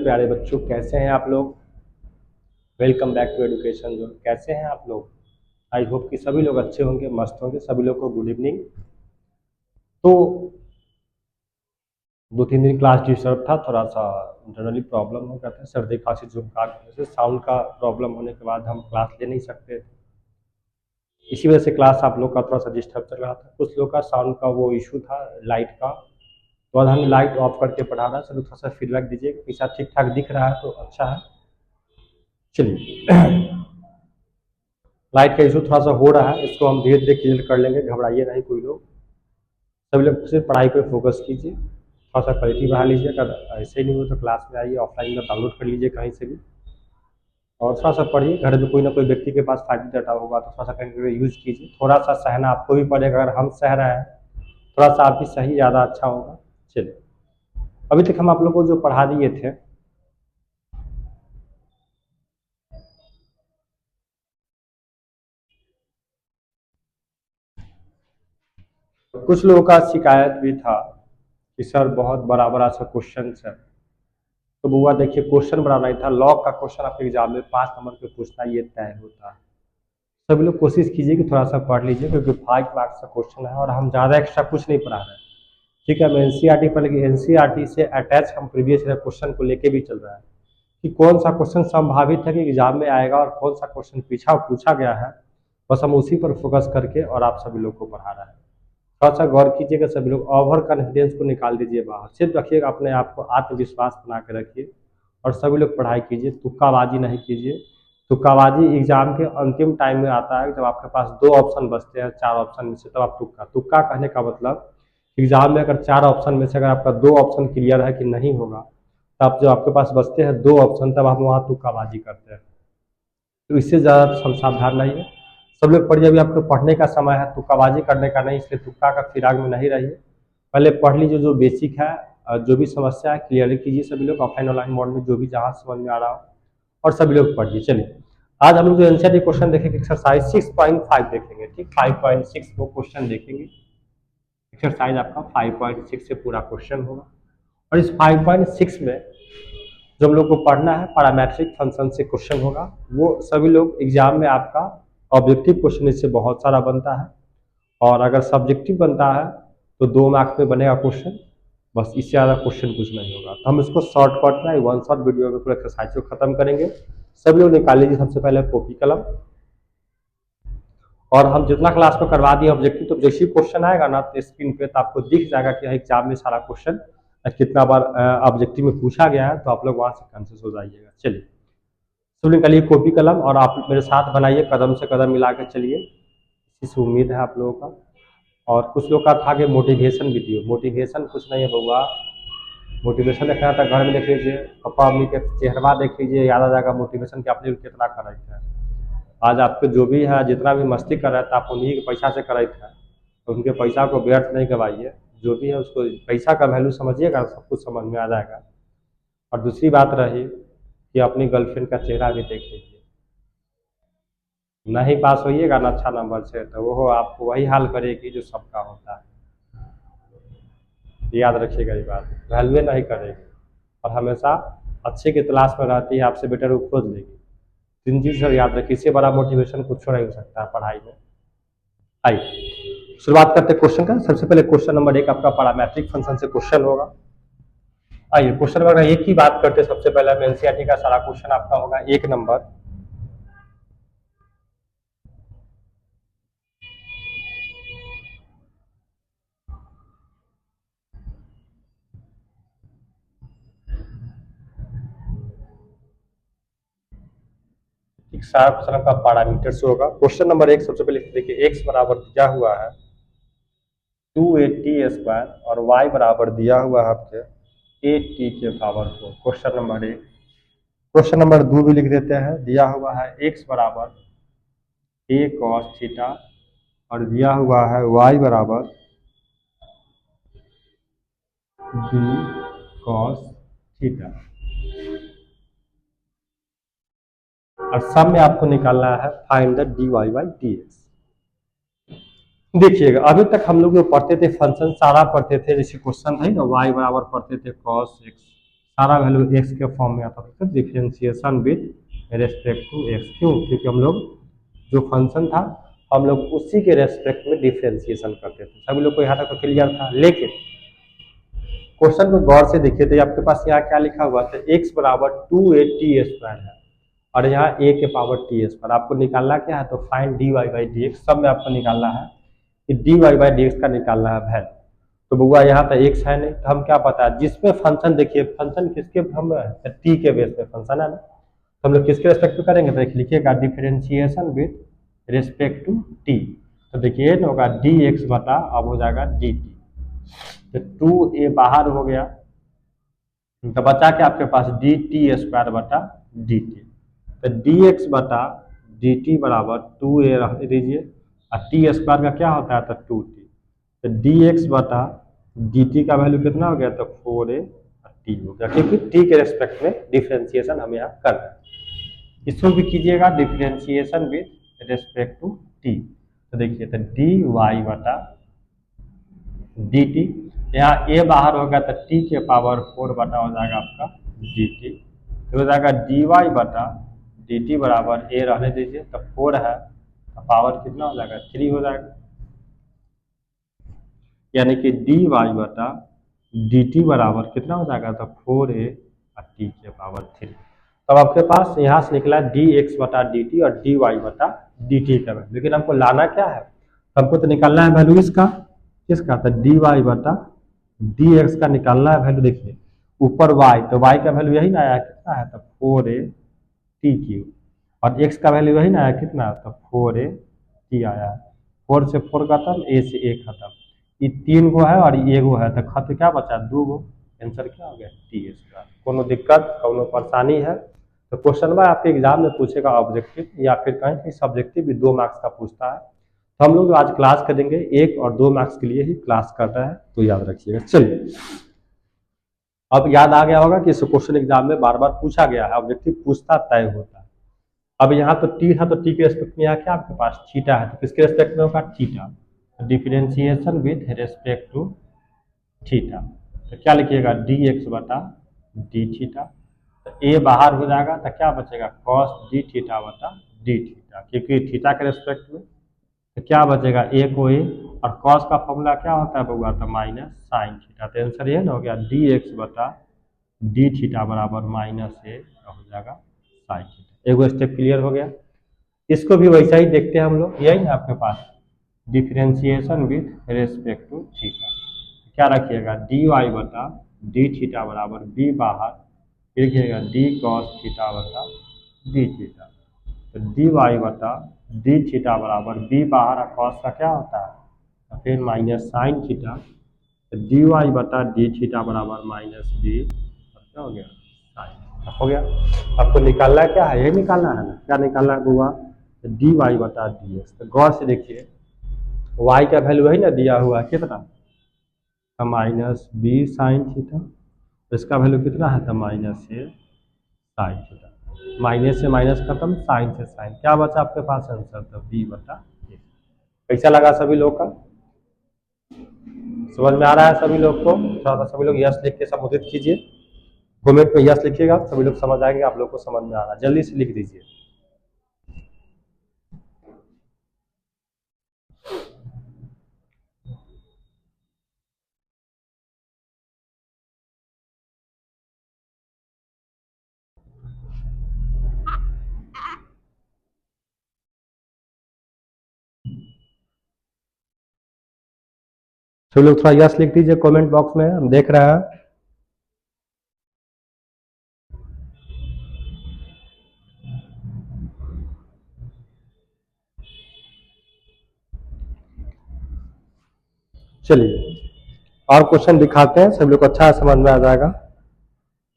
मेरे प्यारे बच्चों, कैसे हैं आप लोग। Welcome back to education zone. कैसे हैं आप लोग। आई होप कि सभी लोग अच्छे होंगे, मस्त होंगे। सभी लोग को गुड इवनिंग। तो 2-3 दिन क्लास डिस्टर्ब था, थोड़ा सा इंटरनली प्रॉब्लम हो गया था, सर्दी खांसी जुकाम की वजह से साउंड का प्रॉब्लम होने के बाद हम क्लास ले नहीं सकते थे। इसी वजह से क्लास आप लोग का थोड़ा सा डिस्टर्ब चल रहा था। कुछ लोग का साउंड का वो इशू था, लाइट का। तो आज हमें लाइट ऑफ करके पढ़ा रहा है। चलो थोड़ा सा फीडबैक दीजिए, पैसा ठीक ठाक दिख रहा है तो अच्छा है। चलिए लाइट का इशू थोड़ा सा हो रहा है, इसको हम धीरे धीरे क्लियर कर लेंगे, घबराइए नहीं कोई लोग। सभी लोग सिर्फ पढ़ाई पे फोकस कीजिए, थोड़ा सा क्वालिटी बढ़ा लीजिए। अगर ऐसे नहीं हो तो क्लास में आइए, ऑफलाइन में डाउनलोड कर लीजिए कहीं से भी, और थोड़ा सा पढ़िए। घर में कोई ना कोई व्यक्ति के पास 5G डाटा होगा तो थोड़ा सा कहीं यूज़ कीजिए। थोड़ा सा सहना आपको भी पड़ेगा, अगर हम सह रहे हैं थोड़ा सा आप भी सही, ज़्यादा अच्छा होगा। चलिए, अभी तक हम आप लोग को जो पढ़ा दिए थे, कुछ लोगों का शिकायत भी था कि सर बहुत बड़ा बड़ा सा क्वेश्चन है। तो बुआ देखिए, क्वेश्चन बड़ा नहीं था। लॉग का क्वेश्चन आपके एग्जाम में 5 नंबर पे पूछना ये तय होता है। सभी लोग कोशिश कीजिए कि थोड़ा सा पढ़ लीजिए, क्योंकि 5 मार्क्स का क्वेश्चन है और हम ज़्यादा एक्स्ट्रा कुछ नहीं पढ़ा रहे हैं। ठीक है, हम एनसीईआरटी पर, लेकिन एनसीईआरटी से अटैच हम प्रीवियस ईयर क्वेश्चन को लेके भी चल रहा है कि कौन सा क्वेश्चन संभावित है कि एग्जाम में आएगा और कौन सा क्वेश्चन पीछा पूछा गया है। बस हम उसी पर फोकस करके और आप सभी लोग को पढ़ा रहे हैं। थोड़ा सा गौर कीजिएगा, सभी लोग ओवर कॉन्फिडेंस को निकाल दीजिए बाहर। सिर्फ रखिएगा अपने आप को, आत्मविश्वास बना के रखिए और सभी लोग पढ़ाई कीजिए। तुक्काबाजी नहीं कीजिए। तुक्काबाजी एग्जाम के अंतिम टाइम में आता है, जब आपके पास 2 ऑप्शन बचते हैं 4 ऑप्शन में से, तब आप तुक्का। तुक्का कहने का मतलब एग्जाम में अगर 4 ऑप्शन में से अगर आपका 2 ऑप्शन क्लियर है कि नहीं होगा, तब जब आपके पास बचते हैं 2 ऑप्शन, तब आप वहाँ तुक्काबाजी करते हैं। तो इससे ज़्यादा सावधान रहिए। सब लोग पढ़िए, अभी आपको पढ़ने का समय है, तुक्काबाजी करने का नहीं, इसलिए तुक्का का फिराक में नहीं रहिए। पहले पढ़ लीजिए जो बेसिक है, जो भी समस्या है क्लियर कीजिए सभी लोग, ऑफलाइन ऑनलाइन मोड में जो भी जहाँ समझ में आ रहा हो, और सभी लोग पढ़िए। चलिए, आज हम लोग जो एनसीईआरटी क्वेश्चन देखेंगे, एक्सरसाइज 6.5 देखेंगे। ठीक, 5.6 वो क्वेश्चन देखेंगे। एक्सरसाइज आपका 5.6 से पूरा क्वेश्चन होगा। और इस 5.6 में जो हम लोग को पढ़ना है, पैरामेट्रिक फंक्शन से क्वेश्चन होगा। वो सभी लोग एग्जाम में आपका ऑब्जेक्टिव क्वेश्चन इससे बहुत सारा बनता है, और अगर सब्जेक्टिव बनता है तो 2 मार्क्स में बनेगा क्वेश्चन। बस इससे ज़्यादा क्वेश्चन कुछ नहीं होगा। तो हम इसको शॉर्टकट में 1 शॉट वीडियो में पूरा एक्सरसाइज को खत्म करेंगे। सभी लोग निकाल लीजिए सबसे पहले कॉपी कलम, और हम जितना क्लास में करवा दिए ऑब्जेक्टिव, तो जैसे ही क्वेश्चन आएगा ना तो स्क्रीन पे, तो आपको दिख जाएगा कि एग्जाम में सारा क्वेश्चन कितना बार ऑब्जेक्टिव में पूछा गया है, तो आप लोग वहाँ से कॉन्शियस हो जाइएगा। चलिए, सब निकालिए कॉपी कलम और आप मेरे साथ बनाइए, कदम से कदम मिला के चलिए। इसी से उम्मीद है आप लोगों का। और कुछ लोग का था कि मोटिवेशन वीडियो। मोटिवेशन कुछ नहीं है बउआ। मोटिवेशन देखना था घर में देख लीजिए, पापा मम्मी के चेहरा देख लीजिए, याद आ जाएगा मोटिवेशन के अपने कितना कर रहे थे। आज आपके जो भी है, जितना भी मस्ती कर रहा था, आप उन्हीं के पैसा से कर रहे थे, तो उनके पैसा को व्यर्थ नहीं गवाइए। जो भी है उसको, पैसा का वैल्यू समझिएगा, सब कुछ समझ में आ जाएगा। और दूसरी बात रही कि अपनी गर्लफ्रेंड का चेहरा भी देख लीजिए। नहीं पास होइएगा ना अच्छा नंबर से, तो वो आपको वही हाल करेगी जो सबका होता है। याद रखिएगा ये बात, वैल्यू नहीं करेगी और हमेशा अच्छे की तलाश में रहती है, आपसे बेटर वो खोज लेगी। 3 चीज़ सर याद रखिए, इससे बड़ा मोटिवेशन कुछ नहीं हो सकता है पढ़ाई में। आइए शुरुआत करते क्वेश्चन का। सबसे पहले क्वेश्चन नंबर 1 आपका पैरामेट्रिक फंक्शन से क्वेश्चन होगा। आइए क्वेश्चन नंबर 1 की बात करते हैं। सबसे पहले एनसीईआरटी का सारा क्वेश्चन आपका होगा 1 नंबर। एक सारा क्वेश्चन आपका पैरामीटर से होगा। क्वेश्चन नंबर 1 सबसे पहले देखिए, x बराबर दिया हुआ है 280 और y बराबर दिया हुआ है आपके 8t के power 4। Question number 1। Question number 2 भी लिख देते हैं। दिया हुआ है x बराबर a cos थीटा और दिया हुआ है y बराबर b cos थीटा, और सब में आपको निकालना है find the dy by dx। देखिएगा, अभी तक हम लोग जो पढ़ते थे फंक्शन सारा पढ़ते थे, जैसे क्वेश्चन है ना, y बराबर पढ़ते थे cos x सारा वैल्यू एक्स के फॉर्म में आता था, differentiation with respect to x. क्यों? क्योंकि हम लोग जो फंक्शन था हम लोग उसी के रेस्पेक्ट में डिफरेंशिएशन करते थे। सभी लोग को यहाँ तक तो क्लियर था। लेकिन क्वेश्चन को गौर से देखिए तो आपके पास यहाँ क्या लिखा हुआ था, x बराबर 2a t² है और यहाँ a के पावर t स्क्वायर। आपको निकालना क्या है, तो find dy by d x. सब में आपको निकालना है कि dy बाई डी एक्स का निकालना है वैल्यू। तो बुआ यहाँ पर x है नहीं, तो हम क्या पता है जिसमें फंक्शन, देखिए फंक्शन किसके हम t के बेस पे फंक्शन है ना, तो हम लोग किसके रेस्पेक्ट में करेंगे, तो लिखिएगा differentiation with respect to t। तो देखिए ना होगा dx बटा अब हो जाएगा dt। तो 2a बाहर हो गया तो बचा के आपके पास dt² बटा dt। तो dx बटा dt बराबर 2a रख दीजिए और t² का क्या होता है, तो 2t। तो dx बटा dt का वैल्यू कितना हो गया, तो 4a और t हो गया, क्योंकि t के रेस्पेक्ट में डिफरेंशिएशन हम यहाँ कर रहे हैं। इसको भी कीजिएगा differentiation with respect to t। तो देखिए तो dy बटा dt, यहाँ a बाहर होगा तो t के पावर 4 बटा हो जाएगा आपका dt। तो हो जाएगा dy बटा dt बराबर a रहने दीजिए, तो 4 है तो पावर कितना हो जाएगा, 3 हो जाएगा। यानी कि dy बटा dt बराबर कितना हो जाएगा, तो 4a और t के पावर 3। तब आपके पास यहाँ से निकला dx बटा dt और dy बटा dt का वैल्यू। लेकिन हमको लाना क्या है, हमको तो निकालना है वैल्यू इसका, किसका, तो dy बटा dx का निकालना है वैल्यू। देखिए ऊपर y, तो y का वैल्यू यही ना आया कितना है, तो 4a t³ और x का वैल्यू यही ना आया कितना, तो 4a t आया है। 4 से 4 खत्म, a से a खत्म, ये 3 गो है और ये गो है, तो खत्म क्या बचा, 2 गो। आंसर क्या हो गया, t²। कोनो दिक्कत कोनो परेशानी है तो क्वेश्चन में आपके एग्जाम में पूछेगा ऑब्जेक्टिव या फिर कहीं कहीं सब्जेक्टिव भी 2 मार्क्स का पूछता है। तो हम लोग आज क्लास करेंगे 1 और 2 मार्क्स के लिए ही क्लास कर रहे हैं, तो याद रखिएगा। चलिए अब याद आ गया होगा कि इस क्वेश्चन एग्जाम में बार बार पूछा गया है, ऑब्जेक्टिव पूछता तय होता है। अब यहाँ तो टी था, तो टी के रेस्पेक्ट में यहाँ क्या आपके पास थीटा है, तो किसके रेस्पेक्ट में होगा, theta. Differentiation with respect to theta. तो क्या लिखिएगा, डी एक्स बटा डी थीटा। तो ए बाहर हो जाएगा तो क्या बचेगा, कॉस डी थीटा बटा डी थीटा, क्योंकि थीटा के रेस्पेक्ट में। तो क्या बचेगा, ए को ए, और कॉस का फॉर्मूला क्या होता है बउआ, तो माइनस साइन थीटा। तो आंसर ये ना हो गया डी एक्स बटा डी थीटा बराबर माइनस ए हो जाएगा साइन थीटा। एगो स्टेप क्लियर हो गया। इसको भी वैसा ही देखते हैं हम लोग, यही ना आपके पास differentiation with respect to theta. क्या रखिएगा, डी वाई बटा डी थीटा बराबर बी बाहर, फिर लिखिएगा डी कॉस थीटा बटा डी थीटा। तो डी वाई बटा डी थीटा बराबर बी बाहर और कॉस का क्या होता है, तो फिर माइनस साइन थीटा। तो डी वाई बटा डी थीटा बराबर माइनस बी, क्या हो गया, साइन। हो गया। आपको निकालना क्या है, यही निकालना है ना, क्या निकालना है बुआ, डी वाई बटा डी एक्स। तो गौर से देखिए y का वैल्यू वही ना दिया हुआ है कितना, तो माइनस बी साइन थीटा। तो इसका वैल्यू कितना है, तो माइनस ए साइन थीटा। माइनस से माइनस खत्म, साइन से साइन, क्या बचा आपके पास आंसर, तो बी बटा ए। कैसा लगा सभी लोग का, समझ में आ रहा है सभी लोग को? थोड़ा सा सभी लोग यस लिख के संबोधित कीजिए, कमेंट में यस लिखिएगा, सभी लोग समझ आएंगे, आप लोग को समझ में आ रहा है, जल्दी से लिख दीजिए। सभी लोग थोड़ा यस लिख दीजिए कमेंट बॉक्स में, हम देख रहे हैं। चलिए और क्वेश्चन दिखाते हैं, सभी लोग को अच्छा समझ में आ जाएगा।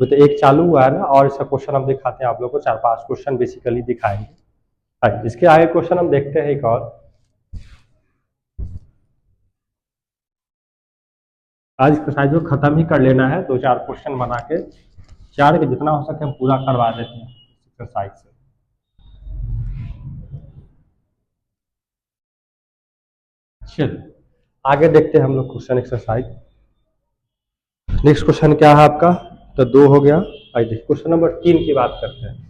तो एक चालू हुआ है ना, और इसका क्वेश्चन हम दिखाते हैं आप लोग को, 4-5 क्वेश्चन बेसिकली दिखाएंगे। इसके आगे क्वेश्चन हम देखते हैं एक और। आज एक्सरसाइज को खत्म ही कर लेना है, 2-4 क्वेश्चन बना के 4 के जितना हो सके हम पूरा करवा देते हैं एक्सरसाइज से। चलिए आगे देखते हैं हम लोग क्वेश्चन एक्सरसाइज। नेक्स्ट क्वेश्चन क्या है आपका, तो 2 हो गया। आइए देखिए क्वेश्चन नंबर 3 की बात करते हैं।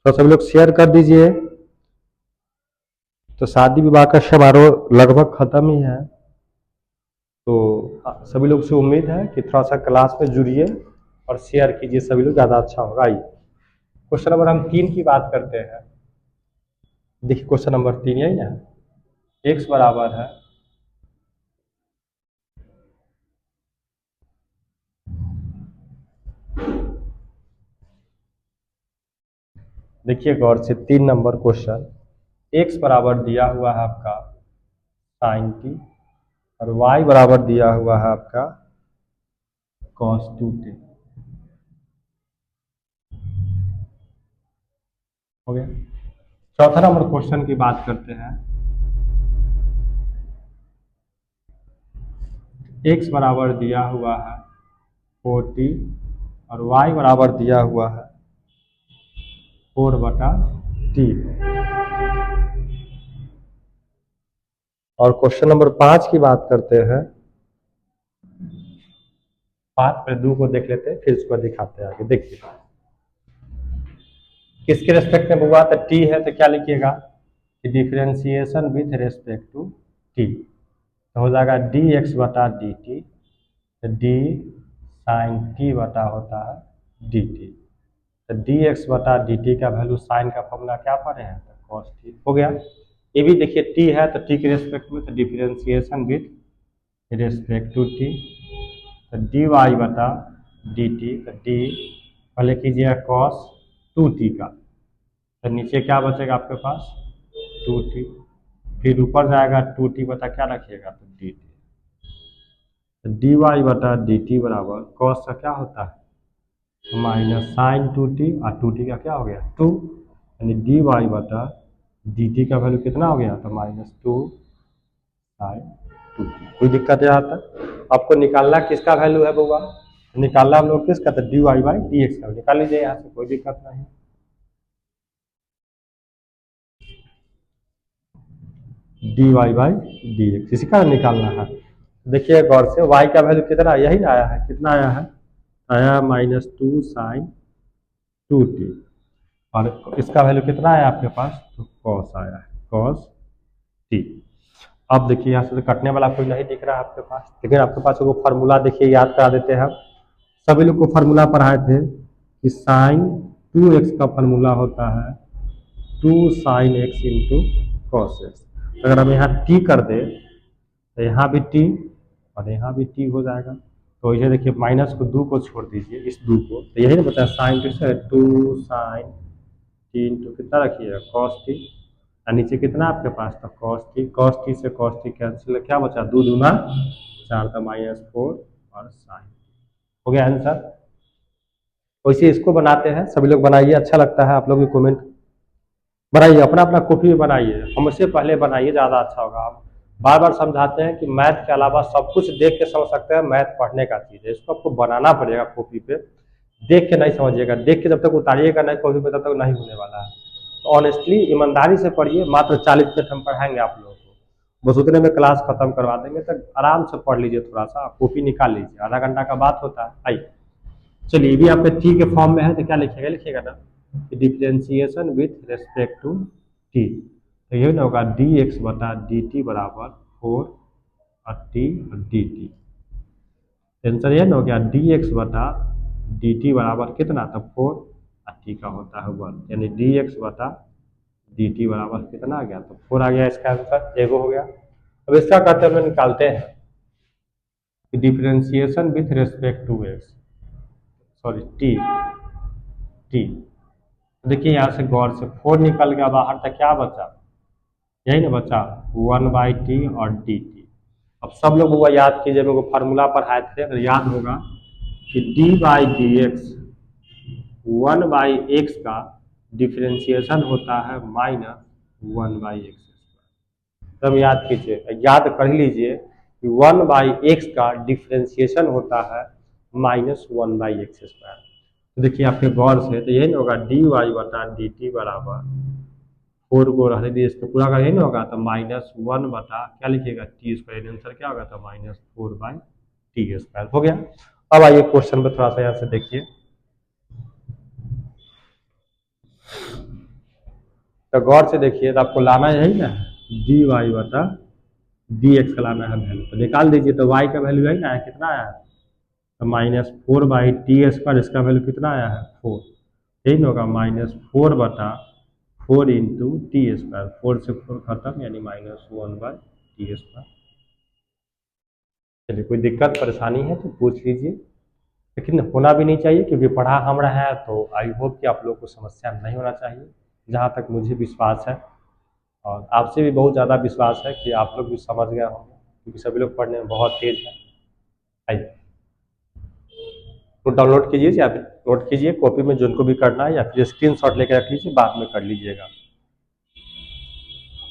तो सभी लोग शेयर कर दीजिए। तो शादी विवाह का समारोह लगभग खत्म ही है। तो सभी लोग से उम्मीद है कि थोड़ा सा क्लास में जुड़िए और शेयर कीजिए, सभी लोग ज़्यादा अच्छा होगा। आइए क्वेश्चन नंबर हम 3 की बात करते हैं। देखिए क्वेश्चन नंबर 3 यही ना, x बराबर है देखिए गौर से 3 नंबर क्वेश्चन। x बराबर दिया हुआ है आपका साइन टी और y बराबर दिया हुआ है आपका कॉस 2t। हो गया। चौथा नंबर क्वेश्चन की बात करते हैं। x बराबर दिया हुआ है 4t और y बराबर दिया हुआ है 4/t। और क्वेश्चन नंबर 5 की बात करते हैं। 5 पे 2 को देख लेते हैं, फिर इसको दिखाते हैं आगे। देखिए किसके रेस्पेक्ट में हुआ, तो t है तो क्या लिखिएगा कि differentiation with respect to t। तो हो जाएगा dx/dt, तो d साइन t बटा होता है dt। तो dx/dt का वैल्यू साइन का फॉर्मूला क्या पढ़े हैं, तो cos t हो गया। ये भी देखिए t है तो t के रेस्पेक्ट में, तो differentiation with respect to t, तो dy/dt, तो d पहले कीजिएगा cos 2t का, तो नीचे क्या बचेगा आपके पास 2t, फिर ऊपर जाएगा 2t बता क्या रखिएगा तो dt, तो dy/dt बराबर cos का क्या होता है माइनस साइन 2t और 2t का क्या हो गया 2, यानी dy/dt का वैल्यू कितना हो गया तो -2 साइन 2t। कोई दिक्कत यहाँ तक? आपको निकालना किसका वैल्यू है बउआ, निकालना हम लोग किसका, तो dy/dx का निकाल लीजिए यहाँ से, कोई दिक्कत नहीं। dy/dx इसी का निकालना है। देखिए गौर से y का वैल्यू कितना यही ना आया है, कितना आया है, आया -2 साइन 2t और इसका वैल्यू कितना आया आपके पास, तो cos आया है, cos t। अब देखिए यहाँ से तो कटने वाला कोई नहीं दिख रहा है आपके पास, लेकिन आपके पास वो फार्मूला देखिए याद करा देते हैं हम। सभी लोग को फार्मूला पढ़ाए थे कि साइन 2x का फार्मूला होता है 2 sine x into cos x. अगर हम यहाँ t कर दे तो यहाँ भी t और यहाँ भी t हो जाएगा। तो ये देखिए माइनस को 2 को छोड़ दीजिए, इस 2 को, तो यही ना बचा साइन 2 साइन टी इंटू कितना रखिएगा कॉस टी, और नीचे कितना आपके पास था कॉस टी से कॉस टी कैंसिल, क्या बचा 2 दूना 4 था -4 और साइन। हो गया आंसर। वैसे इसको बनाते हैं, सभी लोग बनाइए, अच्छा लगता है आप लोग भी कमेंट बनाइए, अपना अपना कॉपी में बनाइए, हमसे पहले बनाइए, ज़्यादा अच्छा होगा। हम बार बार समझाते हैं कि मैथ के अलावा सब कुछ देख के समझ सकते हैं, मैथ पढ़ने का चीज़ है, इसको आपको बनाना पड़ेगा कॉपी पे, देख के नहीं समझिएगा, देख के जब तक उतारिएगा नहीं कॉपी पे तब तक नहीं होने वाला है। तो ऑनेस्टली ईमानदारी से पढ़िए, मात्र 40 मिनट हम पढ़ाएंगे आप लोगों को, बस उतने में क्लास खत्म करवा देंगे, तो आराम से पढ़ लीजिए, थोड़ा सा कॉपी निकाल लीजिए, आधा घंटा का बात होता है। आइए चलिए, भी आपके टी के फॉर्म में है तो क्या लिखिएगा ना, differentiation with respect to t, तो ये ना होगा dx/dt बराबर 4 और t और dt। आंसर ये ना हो गया dx/dt बराबर कितना, तो 4 और t का होता है 1, यानी dx/dt बराबर कितना आ गया, तो 4 आ गया इसका आंसर, एगो हो गया। अब इसका करते हम निकालते हैं differentiation with respect to x, sorry t. देखिए यहाँ से गौर से 4 निकल गया बाहर, तक क्या बचा, यही ना बचा 1/t और dt। अब सब लोग वो याद कीजिए, मेरे को फार्मूला पढ़ाए थे अगर याद होगा कि d/dx 1/x का डिफरेंशिएशन होता है -1/x²। तब याद कीजिए, याद कर ही लीजिए कि 1/x का डिफ्रेंसिएशन होता है -1/x²। तो देखिए आपके गौर से तो यही ना होगा, dy/dt बराबर 4 को रहने दीजिए, इसको पूरा का यही ना होगा, तो -1 बटा क्या लिखिएगा t²। आंसर क्या होगा, तो -4/t²। हो गया। अब आइए क्वेश्चन पे थोड़ा सा यहाँ से देखिए, तो गौर से देखिए, तो आपको लाना यही ना dy/dx का लाना है वैल्यू, तो निकाल दीजिए। तो y का वैल्यू यही ना है, कितना आया है, तो -4/t²। इसका वैल्यू कितना आया है, 4। यही ना होगा, -4/4 इंटू t²। 4 से 4 खत्म, यानी -1/t²। चलिए, कोई दिक्कत परेशानी है तो पूछ लीजिए, लेकिन होना भी नहीं चाहिए, क्योंकि पढ़ा हम रहे हैं, तो आई होप कि आप लोग को समस्या नहीं होना चाहिए, जहाँ तक मुझे विश्वास है। और आपसे भी बहुत ज़्यादा विश्वास है कि आप लोग भी समझ गए होंगे, क्योंकि सभी लोग पढ़ने में बहुत तेज है। आइए, तो डाउनलोड कीजिए या फिर नोट कीजिए कॉपी में, जिनको भी करना है, या फिर स्क्रीनशॉट लेकर रख लीजिए, बाद में कर लीजिएगा।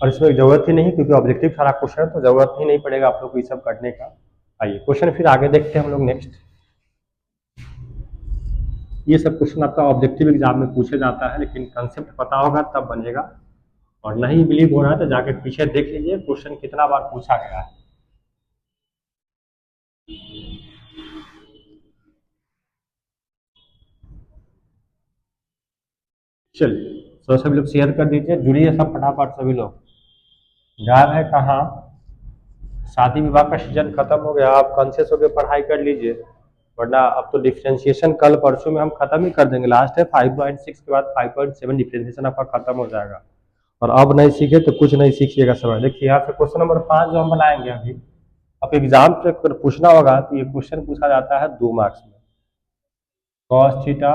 और इसमें ज़रूरत ही नहीं, क्योंकि ऑब्जेक्टिव सारा क्वेश्चन है, तो ज़रूरत ही नहीं पड़ेगा आप लोग को ये सब करने का। आइए क्वेश्चन फिर आगे देखते हैं हम लोग नेक्स्ट। ये सब क्वेश्चन आपका ऑब्जेक्टिव एग्जाम में पूछे जाता है, लेकिन कंसेप्ट पता होगा तब बनेगा। और नहीं बिलीव हो रहा है तो जाके पीछे देख लीजिए क्वेश्चन कितना बार पूछा गया है। चलिए, तो सभी लोग शेयर कर दीजिए, जुड़िए सब फटाफट सभी लोग। गायब है कहाँ, शादी विवाह का सीजन खत्म हो गया, आप कॉन्शियस होकर पढ़ाई कर लीजिए, वरना अब तो डिफ्रेंशिएशन कल परसों में हम खत्म ही कर देंगे। लास्ट है 5.6 के बाद 5.7 डिफ्रेंशिएशन आपका खत्म हो जाएगा। और अब नहीं सीखे तो कुछ नहीं सीखिएगा समय। देखिए यहाँ से क्वेश्चन नंबर 5 जो हम बनाएंगे अभी, अब एग्जाम पे अगर पूछना होगा तो ये क्वेश्चन पूछा जाता है 2 मार्क्स में। कॉस थीटा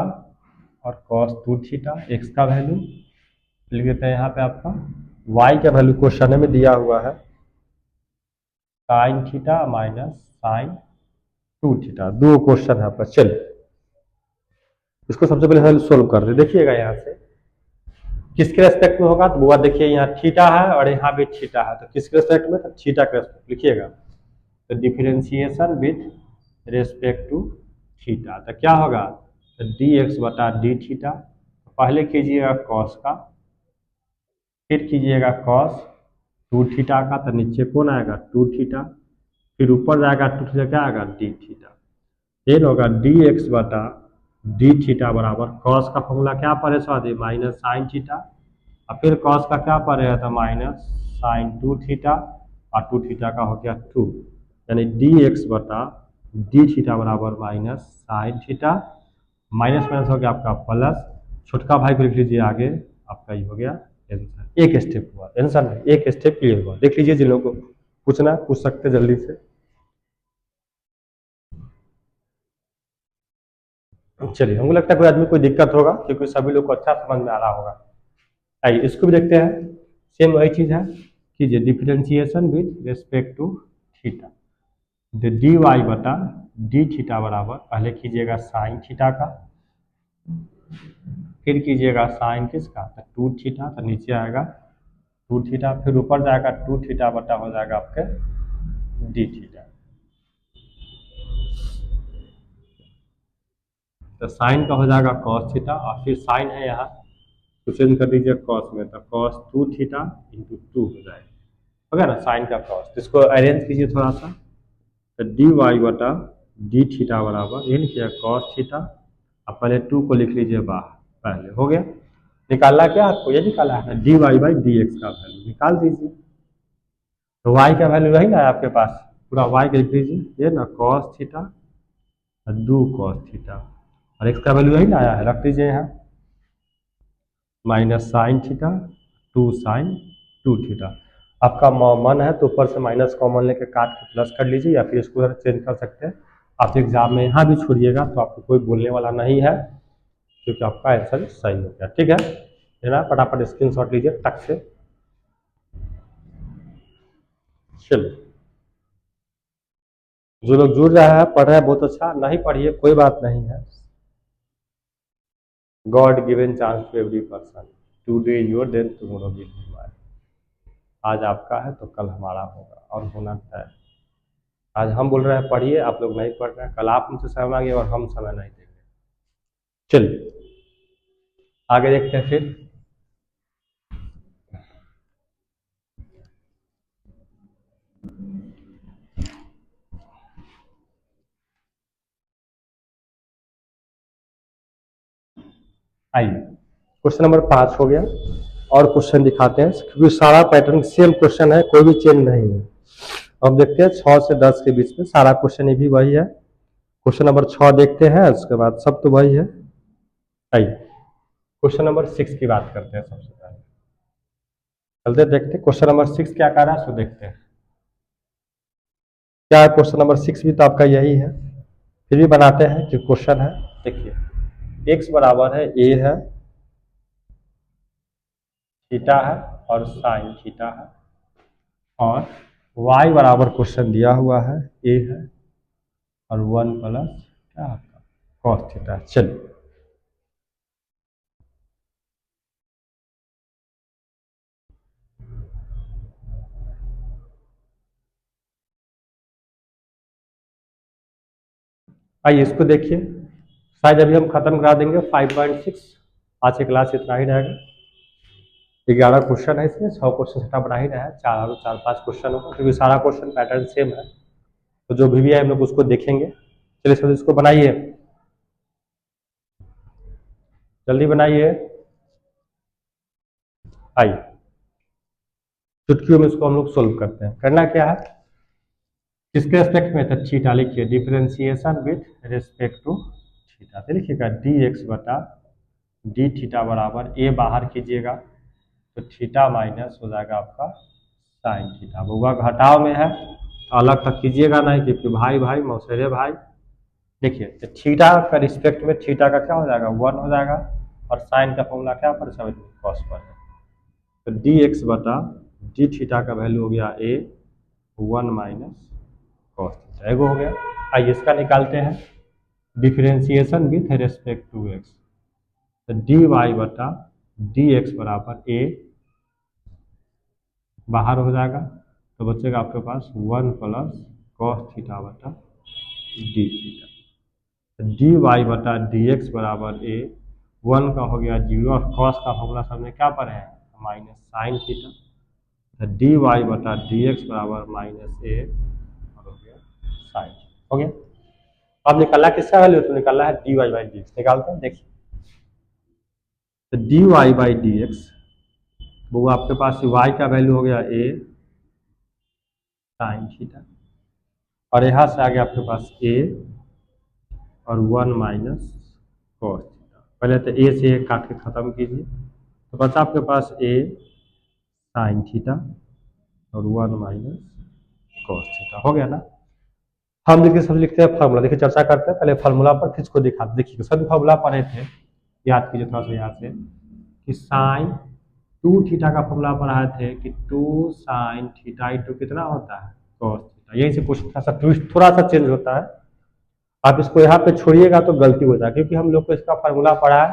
और कॉस 2 थीटा, एक्स का वैल्यू लिख देते हैं यहाँ पे, आपका वाई का वैल्यू क्वेश्चन में दिया हुआ है sine theta minus sine 2 theta. दो क्वेश्चन है आपका। चलिए इसको सबसे पहले हम सोल्व कर रहे, देखिएगा यहाँ से किसके रेस्पेक्ट में होगा, तो वो देखिए यहाँ थीटा है और यहाँ भी थीटा है, तो किसके रेस्पेक्ट में, तो थीटा के रेस्पेक्ट लिखिएगा। तो differentiation with respect to theta, तो क्या होगा, तो dx/d थीटा। पहले कीजिएगा कॉस का, फिर कीजिएगा कॉस 2 थीटा का, तो नीचे कौन आएगा 2 थीटा, फिर ऊपर जाएगा 2 थीटा, क्या आएगा d थीटा। ये होगा dx/d थीटा बराबर कॉस का फॉर्मूला क्या पड़े स्वादी, माइनस साइन थीटा, और फिर कॉस का क्या पड़ेगा, तो माइनस साइन 2 थीटा, और 2 थीटा का हो गया 2, यानी dx/d थीटा बराबर minus sine theta, minus minus हो गया आपका प्लस, छोटका भाई को लिख लीजिए आगे, आपका ये हो गया आंसर। एक स्टेप हुआ आंसर में, एक स्टेप क्लियर हुआ। देख लीजिए, जिन लोगों को पूछना पूछ सकते जल्दी से। चलिए, हमको लगता है कोई आदमी कोई दिक्कत होगा, क्योंकि सभी लोग को अच्छा समझ में आ रहा होगा। आइए इसको भी देखते हैं, सेम वही चीज है, कीजिए differentiation with respect to theta. तो dy/d थीटा बराबर पहले कीजिएगा साइन थीटा का, फिर कीजिएगा साइन किसका, तो 2 थीटा, तो नीचे आएगा 2 थीटा, फिर ऊपर जाएगा 2 थीटा बटा हो जाएगा आपके d थीटा। तो साइन का हो जाएगा कॉस थीटा, और फिर साइन है यहाँ तो चेंज कर दीजिए कॉस में, तो कॉस 2 थीटा इंटू 2 हो जाएगा, हो गया ना साइन का कॉस। तो इसको अरेंज कीजिए थोड़ा सा, तो dy/d थीटा बराबर ये लिखिए कॉस थीटा, अब पहले 2 को लिख लीजिए बाहर, पहले हो गया। निकालना क्या आपको, ये निकाला है dy/dx का वैल्यू निकाल दीजिए। तो y का वैल्यू वही ना है आपके पास, पूरा y का लिख दीजिए, ये ना कॉस थीटा 2 कॉस थीटा, और x का वैल्यू वही ना आया है, रख दीजिए यहाँ minus sine theta 2 sine 2 theta. आपका मन है तो ऊपर से माइनस कॉमन लेके काट के प्लस कर लीजिए, या फिर इसको चेंज कर सकते हैं। आप एग्जाम में यहाँ भी छोड़िएगा तो आपको कोई बोलने वाला नहीं है, क्योंकि आपका आंसर सही हो गया। ठीक है, लेना फटाफट स्क्रीनशॉट लीजिए टक से। चलिए, जो लोग जुड़ रहा है पढ़ रहे हैं बहुत अच्छा, नहीं पढ़िए कोई बात नहीं है। God given chance to every person, today your then tomorrow will be mine. आज आपका है तो कल हमारा होगा और होना तय है। आज हम बोल रहे हैं पढ़िए, आप लोग नहीं पढ़ रहे हैं, कल आप हमसे समय मांगिए और हम समय नहीं देंगे। चलिए आगे देखते हैं फिर। आइए क्वेश्चन नंबर 5 हो गया और क्वेश्चन दिखाते हैं क्योंकि सारा पैटर्न सेम क्वेश्चन है, कोई भी चेंज नहीं है। अब देखते हैं 6 से 10 के बीच में सारा क्वेश्चन ये भी वही है। क्वेश्चन नंबर 6 देखते हैं, उसके बाद सब तो वही है। आइए क्वेश्चन नंबर 6 की बात करते हैं सबसे पहले। चलते देखते हैं क्वेश्चन नंबर 6 क्या कह रहा है, सो देखते हैं क्या है। क्वेश्चन नंबर 6 भी तो आपका यही है, फिर भी बनाते हैं कि क्वेश्चन है। देखिए x बराबर है a है, थीटा है और साइन थीटा है, और y बराबर क्वेश्चन दिया हुआ है a है और 1 प्लस क्या आपका कॉस थीटा। चलिए आइए इसको देखिए, शायद अभी हम खत्म करा देंगे 5.6। आज की क्लास इतना ही रहेगा। 11 क्वेश्चन है इसमें, 6 क्वेश्चन सेटा बना ही रहा है, 4-5 क्वेश्चन होगा क्योंकि सारा क्वेश्चन पैटर्न सेम है। तो जो भी है हम लोग उसको देखेंगे। चलिए सर इसको बनाइए, जल्दी बनाइए। आइए चुटकियों में इसको हम लोग सोल्व करते हैं। करना क्या है, किसके रेस्पेक्ट में, तो थीटा लिखिए, differentiation with respect to theta. तो लिखिएगा डी एक्स बटा डी थीटा बराबर ए बाहर कीजिएगा तो थीटा माइनस हो जाएगा आपका साइन थीटा। बउआ घटाव में है तो अलग तक कीजिएगा नहीं, क्योंकि भाई भाई मौसेरे भाई। देखिए तो थीटा का रिस्पेक्ट में थीटा का क्या हो जाएगा 1 हो जाएगा, और साइन का फॉर्मूला क्या पर समझ कॉस पर है। तो डी एक्स बटा डी थीटा का वैल्यू हो गया ए 1 माइनस कॉस थीटा, एगो हो गया। आइए इसका निकालते हैं, differentiation with respect to x. तो डी वाई बटा डी एक्स बराबर ए बाहर हो जाएगा तो बचेगा आपके पास 1 प्लस कॉस थीटा बटा डी थीटा। डी वाई बटा डी एक्स बराबर ए 1 का हो गया 0 और कॉस का फॉर्मूला सबने क्या पढ़े हैं माइनस साइन थीटा। तो डी वाई बटा डी एक्स बराबर माइनस ए और हो गया साइन हो गया। अब निकालना किसका वैल्यू, तो निकालना है d y by d x. निकालते हैं देखिए, तो d y by d x वो आपके पास y का वैल्यू हो गया a साइन थीटा, और यहाँ से आ गया आपके पास a और 1 माइनस कॉस थीटा। पहले तो a से a काट के खत्म कीजिए तो बचा आपके पास a साइन थीटा और 1 माइनस कॉस थीटा। हो गया ना। हम देखिए सब लिखते हैं फार्मूला, देखिए चर्चा करते हैं पहले फार्मूला पर, फिर इसको दिखाते। देखिए सभी फार्मूला पढ़े थे, याद कीजिए थोड़ा सा यहाँ से कि साइन 2 थीटा का फॉर्मूला पढ़ाए थे कि 2 साइन थीटा इंटू कितना होता है कॉस थीटा। यही से कुछ थोड़ा सा चेंज होता है। आप इसको यहाँ पे छोड़िएगा तो गलती हो जाए, क्योंकि हम लोग को इसका फार्मूला पढ़ा है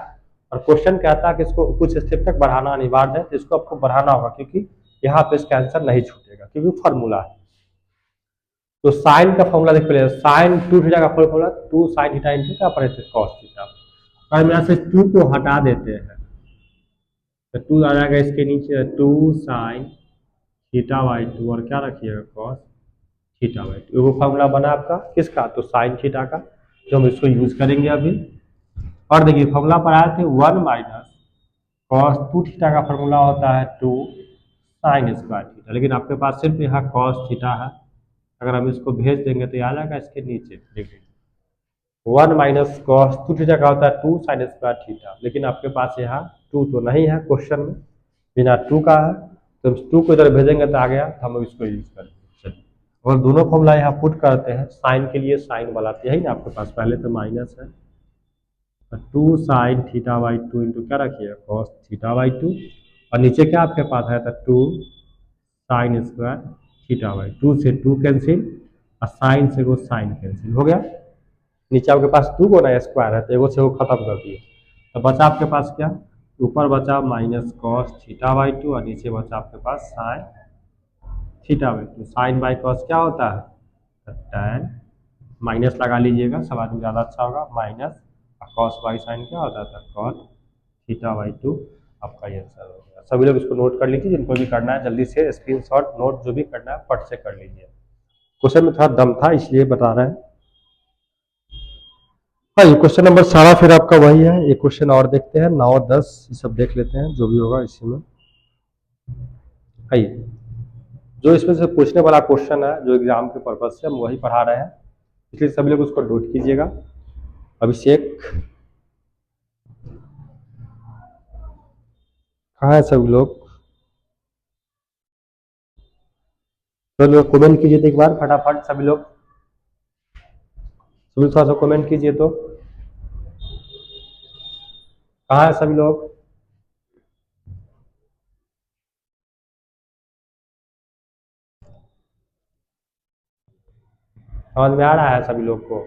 और क्वेश्चन कहता है कि इसको कुछ स्टेप तक बढ़ाना अनिवार्य है, तो इसको आपको बढ़ाना होगा क्योंकि यहाँ पे इसका आंसर नहीं छूटेगा क्योंकि फार्मूला है। तो साइन का फॉर्मूला देख पहले, साइन 2 थीटा का फॉर्मूला 2 साइन थीटा इंटू क्या पढ़े थे कॉस थीटा। हम यहाँ से 2 को हटा देते हैं तो 2 आ जाएगा इसके नीचे 2 साइन थीटा बाई 2 और क्या रखिएगा कॉस थीटा बाई 2। वो फॉर्मूला बना आपका किसका, तो साइन थीटा का, जो हम इसको यूज करेंगे अभी। और देखिए फॉर्मूला पर आए थे 1 माइनस कॉस 2 थीटा का फॉर्मूला होता है 2 साइन स्क्वायर थीटा, लेकिन आपके पास सिर्फ यहाँ कॉस थीटा है। अगर हम इसको भेज देंगे तो आ जाएगा इसके नीचे। देखिए 1 माइनस कॉस 2 थीटा का होता है 2 साइन स्क्वायर थीटा, लेकिन आपके पास यहाँ 2 तो नहीं है क्वेश्चन में, बिना 2 का है तो हम 2 को इधर भेजेंगे तो आ गया, तो हम इसको यूज करेंगे। चलिए और दोनों फॉर्मूला यहाँ पुट करते हैं। साइन के लिए साइन वाला यही ना आपके पास, पहले तो माइनस है 2 साइन थीटा बाई 2 इंटू क्या रखिए कॉस थीटा बाई 2, और नीचे क्या आपके पास है तो 2 साइन स्क्वायर थीटा बाई 2 से 2 कैंसिल और साइन से वो साइन कैंसिल हो गया। नीचे आपके पास 2 को ना स्क्वायर है तो एगो से वो खत्म कर दिए, तो बचा आपके पास क्या, ऊपर बचा माइनस कॉस थीटा बाई 2 और नीचे बचा आपके पास sine theta by two, sine by cos क्या होता है tan, माइनस लगा लीजिएगा, सब आदमी ज़्यादा अच्छा होगा, माइनस कॉस बाई साइन क्या होता था कॉट थीटा बाई टू, आपका ये आंसर हो गया। सभी लोग इसको नोट कर लीजिए, जिनको भी करना है जल्दी से स्क्रीनशॉट नोट जो भी करना है फट से कर लीजिए। क्वेश्चन में थोड़ा दम था इसलिए बता रहे हैं। हाँ, ये क्वेश्चन नंबर सारा फिर आपका वही है। एक क्वेश्चन और देखते हैं, 9 10 ये सब देख लेते हैं, जो भी होगा इसी में। आइए, जो इसमें से पूछने वाला क्वेश्चन है, जो एग्जाम के पर्पज से हम वही पढ़ा रहे हैं, इसलिए सभी लोग उसको नोट कीजिएगा। अभिषेक कहाँ है सब लोग? तो लोग कमेंट कीजिए तो एक बार फटाफट सभी लोग थोड़ा सा कमेंट कीजिए। तो कहाँ है सभी लोग? समझ में आ रहा है सभी लोग को?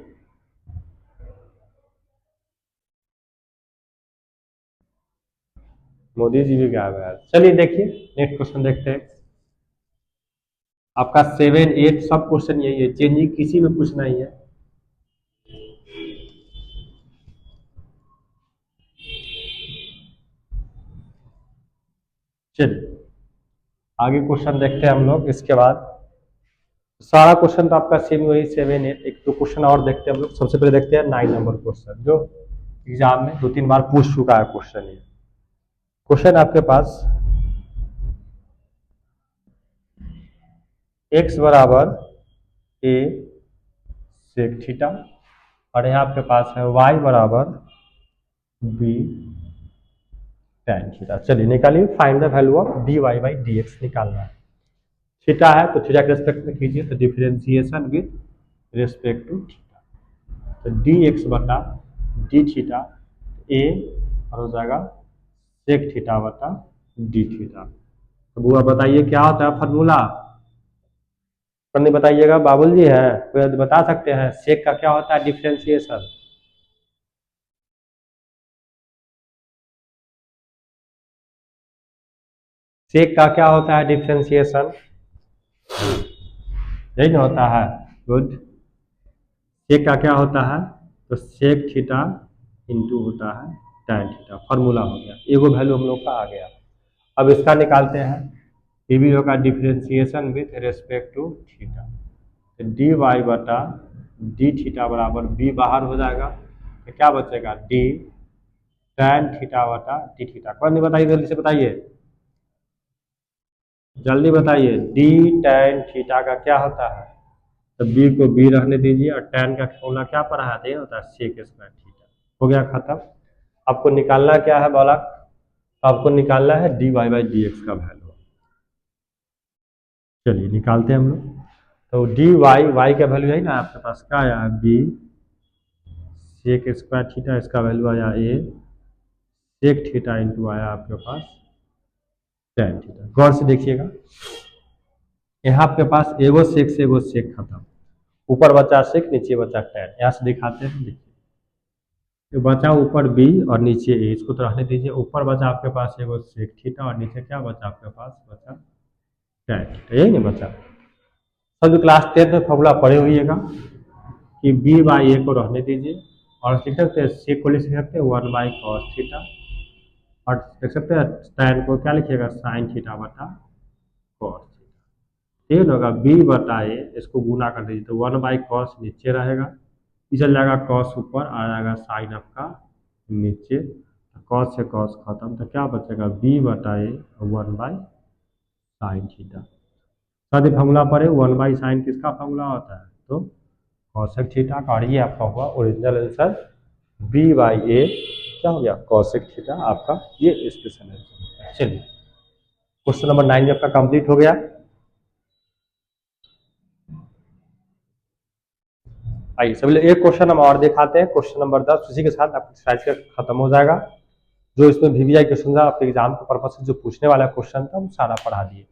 मोदी जी भी गायब है। चलिए देखिए नेक्स्ट क्वेश्चन देखते हैं। आपका 7 8 सब क्वेश्चन यही है, चेंजिंग किसी में कुछ नहीं है। चलिए आगे क्वेश्चन देखते हैं हम लोग। इसके बाद सारा क्वेश्चन तो आपका सेम वही 7 8। एक तो क्वेश्चन और देखते हैं हम लोग। सबसे पहले देखते हैं 9 नंबर क्वेश्चन, जो एग्जाम में 2 3 बार पूछ चुका है क्वेश्चन। ये क्वेश्चन आपके पास x बराबर a सेक थीटा, और यहाँ आपके पास है y बराबर b tan थीटा। चलिए निकालिए, find the value of dy by dx निकालना है। थीटा है तो थीटा के रेस्पेक्ट में कीजिए, तो differentiation with respect to theta, तो dx बटा डी थीटा a और हो जाएगा सेक थीटा बटा डी थीटा। तो बुआ बताइए क्या होता है फॉर्मूला? नहीं बताइएगा, बाबुल जी हैं कोई बता सकते हैं सेक का क्या होता है डिफरेंशिएशन? सेक का क्या होता है डिफरेंशिएशन? यही ना होता है। गुड। सेक का क्या होता है? तो सेक थीटा इंटू होता है tan थीटा, फॉर्मूला हो गया। एगो वैल्यू हम लोग का आ गया। अब इसका निकालते हैं। ये भी होगा differentiation with respect to theta, तो डी वाई बटा डी थीटा बराबर बी बाहर हो जाएगा, तो क्या बचेगा डी tan थीटा बटा डी थीटा। कौन नहीं बताइए, जल्दी से बताइए, जल्दी बताइए। डी tan थीटा का क्या होता है? तो बी को बी रहने दीजिए, और tan का फॉर्मूला क्या पढ़ा है? ये होता है सेक स्क्वायर थीटा। हो गया खत्म। आपको निकालना क्या है बोला? आपको निकालना है d y by d x का वैल्यू। चलिए निकालते हैं हम लोग। तो डी वाई वाई का वैल्यू है ना आपके पास, क्या आया बी सेक स्क्वायर थीटा, इसका वैल्यू आया ए सेक थीटा इंटू आया आपके पास tan थीटा। गौर से देखिएगा, यहाँ आपके पास एगो सेक से एगो सेक खत्म, ऊपर बचा सेक नीचे बचा tan। यहाँ से दिखाते हैं, देखिए तो बचा ऊपर बी और नीचे ए, इसको तो रहने दीजिए। ऊपर बचा आपके पास एगो सेक थीटा, और नीचे क्या बचा आपके पास? बचा tan थीटा, यही नहीं बचा। सब जो क्लास 10 में फॉर्मूला पढ़े हुईएगा कि बी बाई ए को रहने दीजिए, और लिख सकते हैं सेक को लिख सकते हैं 1 बाई कॉस थीटा, और देख सकते हैं tan को क्या लिखिएगा साइन थीटा बटा कॉस थीटा। ठीक होगा, बी बटा ए इसको गुना कर दीजिए, तो 1 बाई कॉस नीचे रहेगा, चल जाएगा कॉस ऊपर, आ जाएगा साइन आपका नीचे, कॉस से कॉस खत्म, तो क्या बचेगा बी बटा ए 1 बाई साइन थीटा। साथ ही फॉर्मूला पर है 1 बाई साइन किसका फॉर्मूला होता है? तो कॉसेक थीटा का। और ये आपका हुआ ओरिजिनल आंसर, बी बाई ए क्या हो गया कॉसेक थीटा, आपका ये एक्सप्रेशन है। चलिए क्वेश्चन नंबर 9 आपका कंप्लीट हो गया। आइए सभी लोग एक क्वेश्चन हम और दिखाते हैं, क्वेश्चन नंबर 10, उसी के साथ आपका साइज का खत्म हो जाएगा। जो इसमें वीवीआई क्वेश्चन था आपके एग्जाम के पर्पज से जो पूछने वाला क्वेश्चन था वो सारा पढ़ा दिए।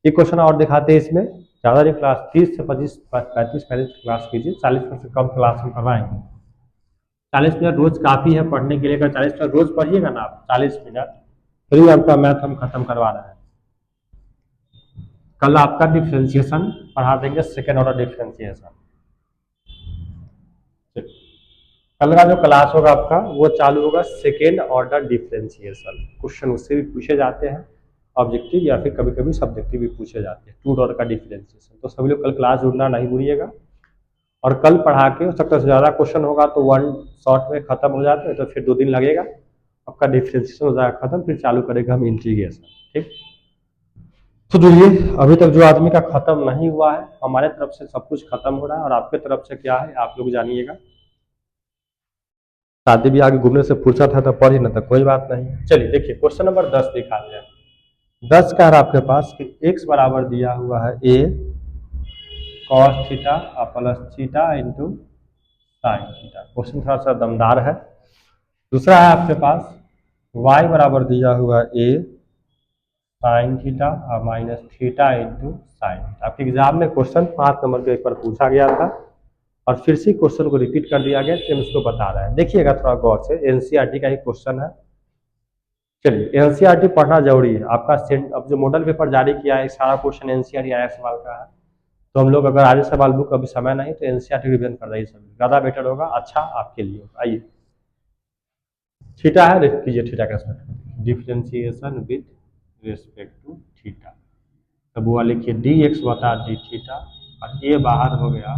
एक क्वेश्चन और दिखाते हैं, इसमें ज़्यादा नहीं, क्लास 30 से 25 35 मिनट क्लास कीजिए, 40 मिनट से कम क्लास हम करवाएंगे। 40 मिनट रोज काफ़ी है पढ़ने के लिए। अगर 40 मिनट रोज पढ़िएगा ना आप, 40 मिनट फ्री आपका मैथ हम खत्म करवा रहे हैं। कल आपका डिफ्रेंशिएशन पढ़ा देंगे, सेकेंड ऑर्डर डिफ्रेंशिएशन। कल का जो क्लास होगा आपका वो चालू होगा सेकेंड ऑर्डर डिफरेंशिएशन। क्वेश्चन उससे भी पूछे जाते हैं, ऑब्जेक्टिव या फिर कभी कभी सब्जेक्टिव भी पूछे जाते हैं, टू ऑर्डर का डिफरेंशिएशन। तो सभी लोग कल क्लास जुड़ना नहीं भूलिएगा। और कल पढ़ा के हो सकता है ज़्यादा क्वेश्चन होगा तो वन शॉर्ट में खत्म हो जाते हैं, तो फिर 2 दिन लगेगा, आपका डिफरेंशिएशन हो जाएगा खत्म, फिर चालू करेगा हम इंटीग्रेशन। ठीक, तो जो ये अभी तक जो आदमी का खत्म नहीं हुआ है, हमारे तरफ से सब कुछ खत्म हो रहा है, और आपके तरफ से क्या है आप लोग जानिएगा। शादी भी आगे घूमने से फुर्सत है तो पढ़ी ना, तो कोई बात नहीं। चलिए देखिए क्वेश्चन नंबर 10 दिखाते हैं। 10 का है आपके पास कि x बराबर दिया हुआ है a cos theta plus theta into sine theta. Question थोड़ा सा दमदार है। दूसरा है आपके पास y बराबर दिया हुआ है a sign theta minus theta into sign. आपके एग्जाम में क्वेश्चन 5 नंबर के एक बार पूछा गया था, और फिर से क्वेश्चन को रिपीट कर दिया गया, तो हम इसको बता रहे हैं। देखिएगा थोड़ा गौर से, एनसीईआरटी का ही क्वेश्चन है। चलिए एनसीईआरटी पढ़ना जरूरी है आपका। अब जो मॉडल पेपर जारी किया है, सारा क्वेश्चन एनसीईआरटी आया सवाल का है, तो हम लोग अगर आज सवाल बुक अभी समय नहीं तो एनसीईआरटी रिवीजन कर रही है, सभी ज़्यादा बेटर होगा, अच्छा आपके लिए होगा। आइए थीटा है, कीजिए थीटा का differentiation with respect to theta. तब वो लिखिए डी एक्स बटा डी थीटा, और ये बाहर हो गया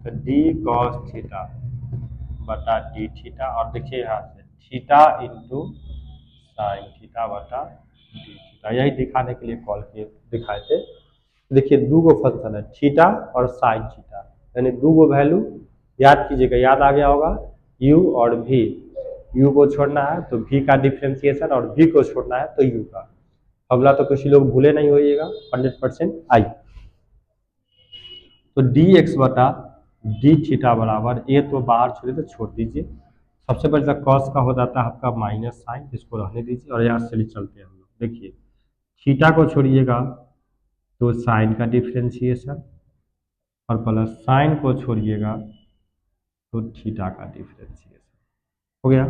तो डी कॉस थीटा बटा डी थीटा, और देखिए यहाँ से थीटा इंटू साइन थीटा बटा डी थीटा। यही दिखाने के लिए कॉल किए दिखाए थे। देखिए दो गो फंक्शन है थीटा और साइन थीटा, यानी दो गो वैल्यू याद कीजिएगा, याद आ गया होगा u और v। u को छोड़ना है तो v का डिफ्रेंसिएशन, और v को छोड़ना है तो u का। अगला तो किसी लोग भूले नहीं होइएगा 100%। आई तो डी एक्स बटा डी थीटा बराबर ए, तो बाहर छोड़िए तो छोड़ दीजिए। सबसे पहले कॉस का हो जाता है आपका माइनस साइन, इसको रहने दीजिए, और यहाँ से चलते हैं हम लोग। देखिए थीटा को छोड़िएगा तो साइन का डिफ्रेंशिएशन, और प्लस साइन को छोड़िएगा तो थीटा का डिफ्रेंशिएशन हो गया।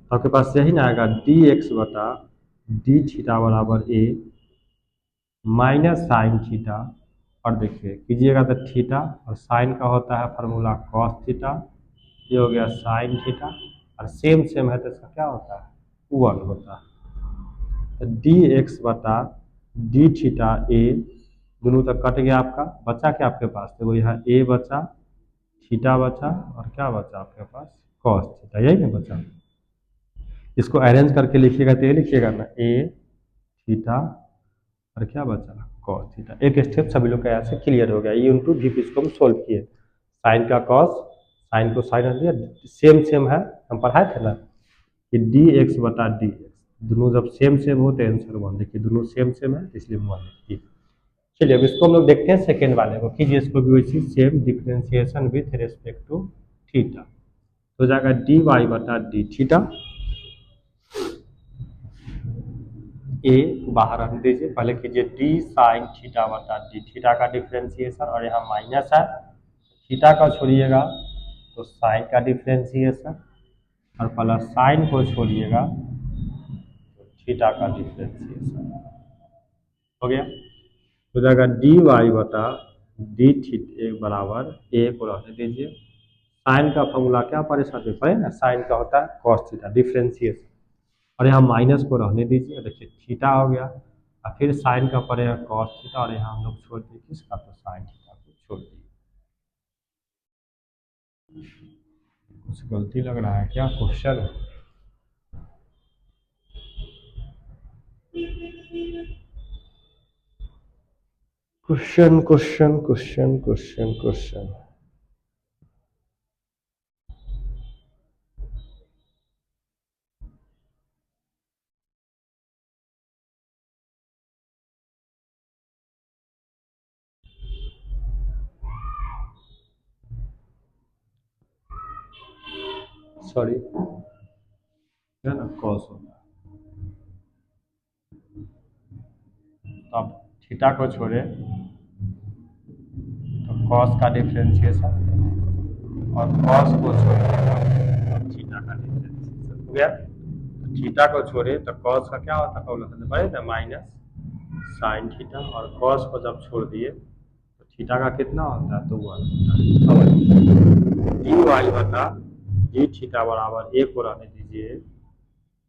तो आपके पास यही ना आएगा डी एक्स बटा डी थीटा बराबर ए माइनस साइन थीटा, और देखिए कीजिएगा तो थीटा और साइन का होता है फार्मूला कॉस थीटा, ये हो गया साइन थीटा, और सेम सेम है तो इसका क्या होता है 1 होता है। तो डी एक्स बटा डी थीटा ए, दोनों तक कट गया आपका, बचा क्या आपके पास, तो वो यहाँ ए बचा, थीटा बचा, और क्या बचा आपके पास कॉस थीटा, यही ना बचा। इसको अरेंज करके लिखिएगा तो ये लिखिएगा ना ए थीटा और क्या बचा कॉस थीटा। एक स्टेप सभी लोग का ऐसे क्लियर हो गया। ये इंटू भी इसको हम सोल्व किए, साइन का कॉस, साइन को साइन रख दिया, सेम सेम है, हम पढ़ाए थे ना कि डी एक्स बटा डी एक्स, दोनों जब सेम सेम हो तो आंसर 1। देखिए दोनों सेम सेम है इसलिए 1 लिखिए। चलिए अब इसको हम लोग देखते हैं सेकेंड वाले को, कीजिए इसको भी वैसी same differentiation with respect to theta. तो जाएगा डी वाई बटा डी थीटा, ए बाहर रख दीजिए, पहले कीजिए डी साइन थीटा बटा डी थीटा का डिफ्रेंसिएशन, और यहाँ माइनस है, थीटा का छोड़िएगा तो साइन का डिफ्रेंसिएशन, और प्लस साइन को छोड़िएगा तो थीटा का डिफ्रेंसिएशन हो गया। हो जाएगा डी वाई बटा डी थीटा बराबर ए को रहने दीजिए, साइन का फॉर्मूला क्या परेशान पड़े ना, साइन का होता है कॉस थीटा डिफ्रेंसिएशन, और यहाँ माइनस को रहने दीजिए। देखिए थीटा हो गया, और फिर साइन का पड़ेगा कॉस थीटा, और यहाँ हम लोग छोड़ दिए किसका, तो साइन थीटा को छोड़ दिए। कुछ गलती लग रहा है क्या question. Question question question question question sorry है ना, कॉस होगा। तो अब थीटा को छोड़े तो कॉस का डिफ्रेंशिएशन, और कॉस को छोड़े तो थीटा का डिफ्रेंशिएशन हो गया। थीटा को छोड़े तो कॉस का क्या होता है पहले ना माइनस साइन थीटा, और कॉस को जब छोड़ दिए तो थीटा का कितना होता है तो 1 होता है। डी वाई बता डी थीटा बराबर एक को रहने दीजिए,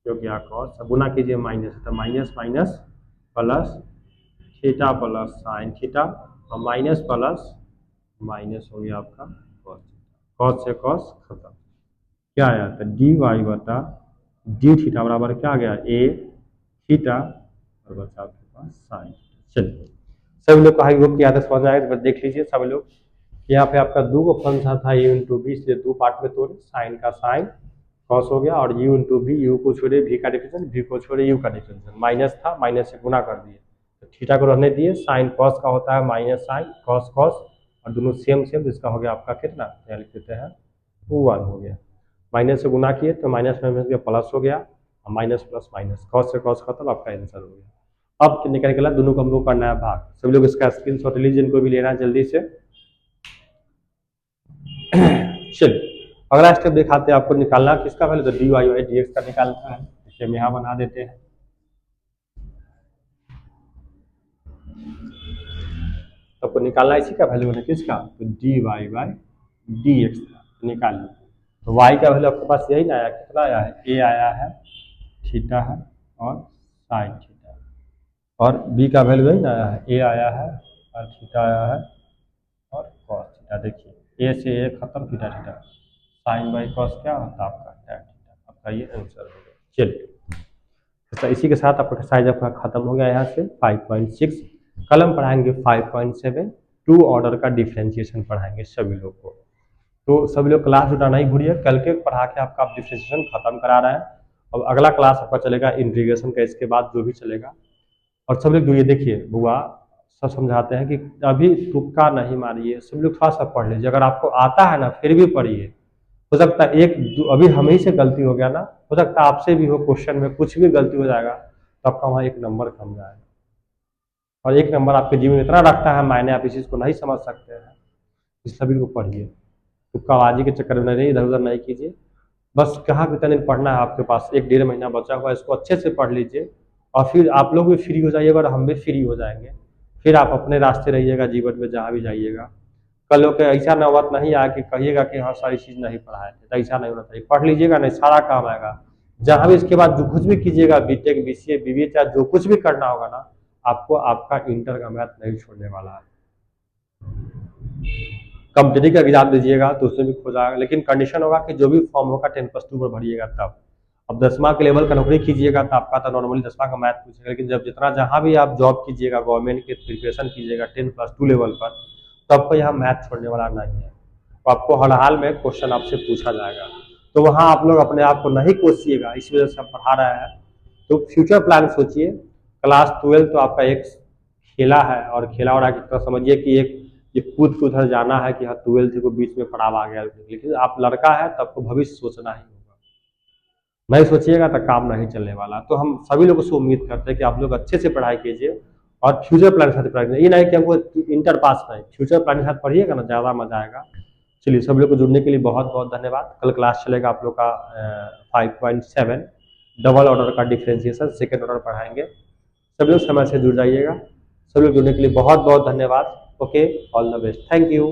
जो गया कॉस, गुना कीजिए माइनस, तो minus minus plus theta plus sine theta, और माइनस प्लस माइनस हो गया आपका कॉस, कॉस से कॉस खत्म, क्या आया तो डी वाई बता डी थीटा बराबर क्या आ गया ए थीटा, और बचा आपके पास साइन। चलिए सभी लोग को आई होप की आदत समझ में आएगा, देख लीजिए सब लोग, यहाँ पे आपका दो को फंक्शन था u इंटू बी, इसलिए दो पार्ट में तोड़े, साइन का साइन कॉस हो गया, और u इंटू बी, यू को छोड़े v का डिफरेंशियल, v को छोड़े u का डिफरेंशियल, माइनस था माइनस से गुना कर दिए, तो थीटा को रहने दिए, साइन कॉस का होता है माइनस साइन कॉस कॉस, और दोनों सेम सेम, इसका हो गया आपका कितना, यहाँ लिख देते हैं 1 हो गया, माइनस से गुना किए तो माइनस में प्लस हो गया, और माइनस प्लस माइनस कॉस से कॉस खत्म, आपका आंसर हो गया। अब निकल के दोनों को हम लोग करना है भाग, सभी लोग इसका स्क्रीनशॉट लीजिए, जिनको भी लेना है जल्दी से। चलिए अगला स्टेप दिखाते हैं आपको, निकालना किसका वैल्यू, तो d y by d x का निकालना है, इसे हम यहाँ बना देते हैं। आपको निकालना इसी का वैल्यू है किसका, तो d y by d x का निकाल लो, तो वाई का वैल्यू आपके पास यही ना आया, कितना आया है, ए आया है, थीटा है और साइन थीटा, और बी का वैल्यू यही ना आया है, ए आया है और थीटा आया है और कॉस थीटा, देखिए ए से ए खत्म, theta theta, sine by cos क्या होता है आपका टैन थीटा, आपका ये आंसर हो गया। चलिए तो इसी के साथ आपका एक्सरसाइज आपका खत्म हो गया यहाँ से 5.6। कल हम पढ़ाएंगे 5.7, टू ऑर्डर का डिफ्रेंशिएशन पढ़ाएंगे सभी लोग को, तो सभी लोग क्लास उठाना ही भूलिए, कल के पढ़ा के आपका डिफ्रेंशिएशन खत्म करा रहे हैं। अब अगला क्लास आपका चलेगा इंटीग्रेशन का, इसके बाद जो भी चलेगा, और सब लोग जो ये देखिए बुआ सब समझाते हैं कि अभी तुक्का नहीं मारिए, सब लोग थोड़ा सा पढ़ लीजिए, अगर आपको आता है ना फिर भी पढ़िए, हो सकता है एक अभी हम ही से गलती हो गया ना, हो सकता है आपसे भी हो, क्वेश्चन में कुछ भी गलती हो जाएगा तो आपका वहाँ एक नंबर कम जाएगा, और एक नंबर आपके जीवन में इतना रखता है मायने, आप इस चीज़ को नहीं समझ सकते हैं, इस सभी को पढ़िए, तुक्काबाजी के चक्कर में नहीं, इधर उधर नहीं कीजिए, बस कहाँ कितना दिन पढ़ना है आपके पास, 1-1.5 महीना बचा हुआ है, इसको अच्छे से पढ़ लीजिए, और फिर आप लोग भी फ्री हो जाइएगा और हम भी फ्री हो जाएंगे, फिर आप अपने रास्ते रहिएगा जीवन में जहाँ भी जाइएगा। कल लोग ऐसा नौबत नहीं आया कि कहिएगा कि हाँ सारी चीज़ नहीं पढ़ाए थे, तो ऐसा नहीं होना चाहिए, पढ़ लीजिएगा नहीं सारा काम आएगा, जहाँ भी इसके बाद जो कुछ भी कीजिएगा, बीटेक बीसीए बीबीए चाहे जो कुछ भी करना होगा ना, आपको आपका इंटर का मैथ नहीं छोड़ने वाला है। कॉम्पिटिटिव का एग्जाम दीजिएगा तो उसमें भी खो जाएगा, लेकिन कंडीशन होगा कि जो भी फॉर्म होगा 10+2 पर भरिएगा तब। अब 10वां के लेवल का नौकरी कीजिएगा तो आपका तो नॉर्मली 10वां का मैथ पूछेगा, लेकिन जब जितना जहाँ भी आप जॉब कीजिएगा, गवर्नमेंट की प्रिपरेशन कीजिएगा 10+2 लेवल पर, तो आपको यहाँ मैथ छोड़ने वाला नहीं है, तो आपको हर हाल में क्वेश्चन आपसे पूछा जाएगा, तो वहाँ आप लोग अपने आप को नहीं कोसिएगा, इस वजह से आप पढ़ा रहे हैं, तो फ्यूचर प्लान सोचिए। क्लास 12 तो आपका एक खेला है, और खेला और आगे तो समझिए कि एक ये कूद के उधर जाना है कि हाँ 12th को बीच में पड़ाव आ गया, लेकिन आप लड़का है तो आपको भविष्य सोचना ही होगा, नहीं सोचिएगा तो काम नहीं चलने वाला। तो हम सभी लोगों से उम्मीद करते हैं कि आप लोग अच्छे से पढ़ाई कीजिए और फ्यूचर प्लान के साथ पढ़ाई कीजिए, ये नहीं कि हमको इंटर पास नहीं, फ्यूचर प्लान के साथ पढ़िएगा ना ज़्यादा मजा आएगा। चलिए सभी लोग को जुड़ने के लिए बहुत बहुत धन्यवाद। कल क्लास चलेगा आप लोग का 5.7 डबल ऑर्डर का डिफ्रेंशिएशन, सेकेंड ऑर्डर पढ़ाएंगे, सभी लोग समय से जुड़ जाइएगा। सभी लोग जुड़ने के लिए बहुत बहुत धन्यवाद। Okay, all the best, thank you.